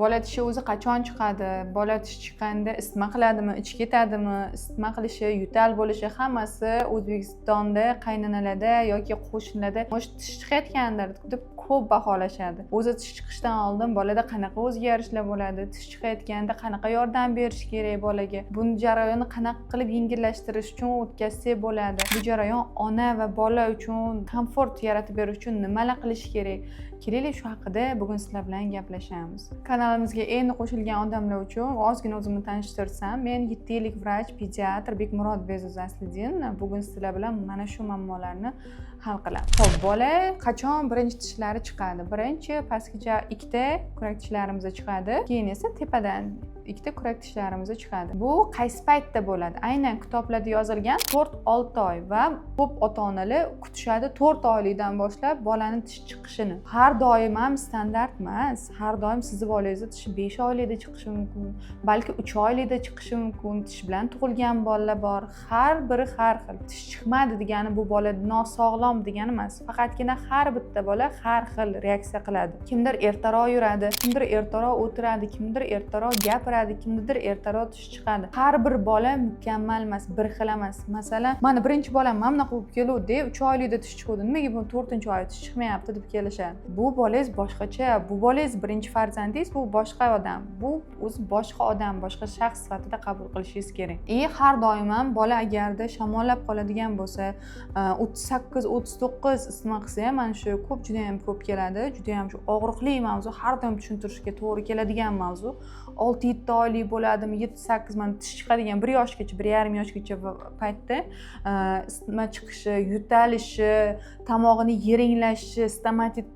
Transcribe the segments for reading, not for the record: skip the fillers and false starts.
bola tishi o'zi qachon chiqadi, bola tish chiqqanda isitma qiladimi, ichib ketadimi, isitma qilishi, yo'tal bo'lishi hammasi O'zbekistonda qaynanalarda yoki qo'shnilarda tish chiqayotgandir deb ko'p baholashadi. O'zi tish chiqishdan oldin bolada qanaqa o'zgarishlar bo'ladi, tish chiqayotganda qanaqa yordam berish kerak bolaga, buni jarayonni qanaqa qilib yengillashtirish uchun o'tkazsak bo'ladi. Bu jarayon ona va bola uchun komfort yaratib berish uchun nimalar qilish kerak? Kelaylik shu haqida bugun sizlar bilan gaplashamiz. Kanalimizga endi qo'shilgan odamlar uchun ozgina o'zimni tanishtirsam, men 7 yillik vrach, pediatr Bekmurod Bezuz Asliddin. Bugun sizlar bilan mana shu muammolarni hal qilamiz. Xo'p, bola qachon birinchi tishlari chiqadi? Birinchi pastgacha ikkita kurak tishlarimiz chiqadi, keyin esa tepadan ikkita kurak tishlarimiz chiqadi. Bu qaysi paytda bo'ladi? Aynan kitoblarda yozilgan 4-6 oy va ko'p ota-onalar kutishadi 4 oylikdan boshlab bolani tish chiqishini. Har doim ham standart emas. Har doim sizni bolangizni tishi 5 oylikda chiqishi mumkin, balki 3 oylikda chiqishi mumkin. Tish bilan tug'ilgan bolalar bor. Har biri har xil. Tish chiqmadi degani bu bola nosog'lom degani emas. Faqatgina har bitta bola har xil reaksiya qiladi. Kimdir ertaroq yuradi, kimdir ertaroq o'tiradi, kimdir ertaroq gapiradi, kimdir ertaroq tish chiqadi. Har bir bola mukammal emas, bir xil emas. Masalan, mana birinchi bolam mana bunaqa bo'lib keluvdi, 3 oylikda tish chiqdi. Nimaga bu 4-oyda tish chiqmayapti deb kelishadi. Bu bolangiz boshqacha, bu bolangiz birinchi farzandingiz, bu boshqa odam. Bu o'zi boshqa odam, boshqa shaxs sifatida qabul qilishingiz kerak. Har doim ham bola agarda shamollab qoladigan bo'lsa, 38-39 isitma qilsa ham mana shu juda ham ko'p keladi. Juda ham shu og'riqli mavzu, har doim tushuntirishga to'g'ri keladigan mavzu. 6-7 oylik bo'ladimi, 7-8 mana tish chiqadigan 1 yoshgacha, 1,5 yoshgacha paytda isitma chiqishi, yo'talishi, tomog'ini yiringlashi, stomatit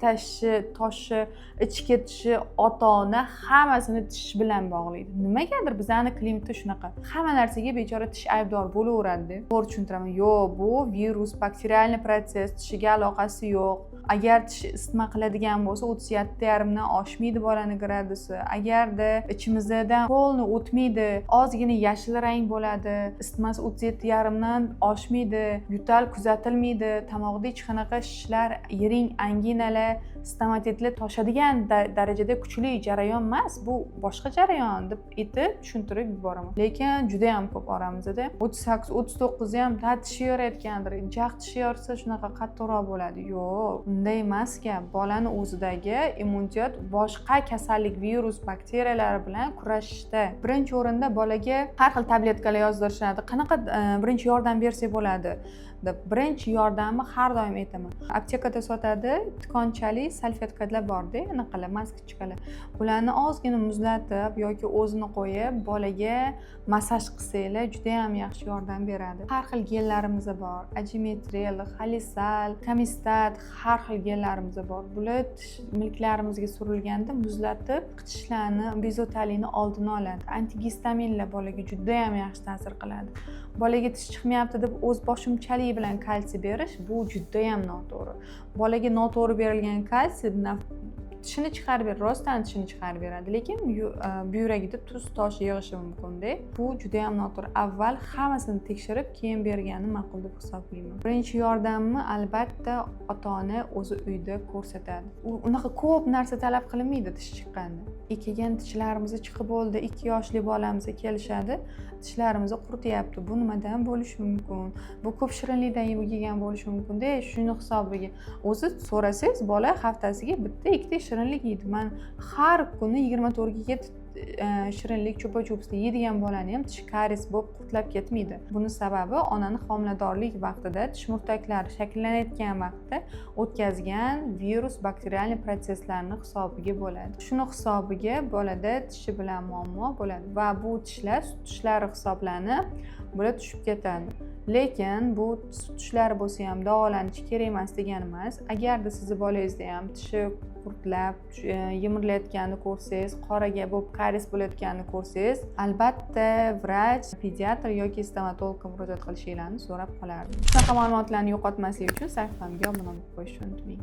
toshi, ichib ketishi ota-ona hammasini tish bilan bog'laydi. Nimagadir bizning klinikada shunaqa. Hamma narsaga bechora tish aybdor bo'laveradi. To'g'ri tushuntiraman. Yo'q, bu virus, bakterialniy proses, tishiga aloqasi yo'q. Agar tish isitma qiladigan bo'lsa 37,5 dan oshmaydi bolani gradusi. Agarda ichimizdan polni o'tmaydi, ozgina yashil rang bo'ladi, isitmasi 37,5 dan oshmaydi, yo'tal kuzatilmaydi, tomog'ida hech qanaqa shishlar, yiring anginalar, stomatitlar toshadigan darajada kuchli jarayon emas, bu boshqa jarayon deb aytib tushuntirib yuboraman. Lekin juda ham ko'p oramizda 38-39 ham tishi yorayotgandir. Jag' tishi yorsa shunaqa qattiqroq bo'ladi. Yo'q, unday emas gap. Bolani o'zidagi immunitet boshqa kasallik, virus, bakteriyalar bilan kurashishda. Birinchi o'rinda bolaga har xil tabletkalar yozdirishadi. Qanaqa birinchi yordam bersak bo'ladi deb. Birinchi yordamni har doim aytaman. Aptekada sotadi, tikonchali salfetkalar bor-da, anaqalar, maskichkalar. Ularni ozgina muzlatib yoki o'zini qo'yib, bolaga massaj qilsanglar juda ham yaxshi yordam beradi. Har xil gellarimiz bor. Ajimetrel, Halisal, Kamistat, har xil gellarimiz bor. Bular milklarimizga surilganda muzlatib, qitishlarni, bezotalini oldini oladi. Antigistaminlar bolaga juda ham yaxshi ta'sir qiladi. Bolaga tish chiqmayapti deb o'z boshimchalik bilan kalsiy berish bu juda ham noto'g'ri. Bolaga noto'g'ri berilgan kalsiy tishini chiqarib beradi, rostdan tishini chiqarib beradi, lekin buyuragida tuz tosh yig'ishi mumkin-da. Bu juda ham noto'g'ri. Avval hammasini tekshirib, keyin bergani ma'qul deb hisoblayman. Birinchi yordamni albatta ota-ona o'zi uyda ko'rsatadi. Unaqa ko'p narsa talab qilinmaydi tish chiqqanda. Kelgan tishlarimiz chiqib bo'ldi, 2 yoshli bolamiz kelishadi, tishlarimiz qurityapti. Bu nimadan bo'lishi mumkin? Bu ko'p shirinlikdan yeb yegan bo'lishi mumkin-da. Shuni hisobiga o'zi so'rasangiz, bola haftasiga bitta 2ta shirinlik yeydi. Men har kuni 24 ga shirinlik cho'pa-cho'pisida yeydigan bolani ham tish karies bo'lib qurtlab ketmaydi. Buning sababi onani homiladorlik vaqtida tish murtaklari shakllanayotgan vaqtda o'tkazgan virus, bakterialniy proseslarning hisobiga bo'ladi. Shuni hisobiga bolada tishi bilan muammo bo'ladi va bu tishlari hisoblanib bular tushib ketadi. Lekin bu tishlar bo'lsa ham davolanish kerak emas degani emas. Agarda sizni bolangizda ham tishi qurtlab, yimirilayotganini ko'rsangiz, qoraga bo'lib karies bo'layotganini ko'rsangiz, albatta vrach, pediatr yoki stomatologga murojaat qilishingizni so'rab qolardim. Shunaqa ma'lumotlarni yo'qotmaslik uchun sahifamga obuna bo'lib qo'yishni unutmang.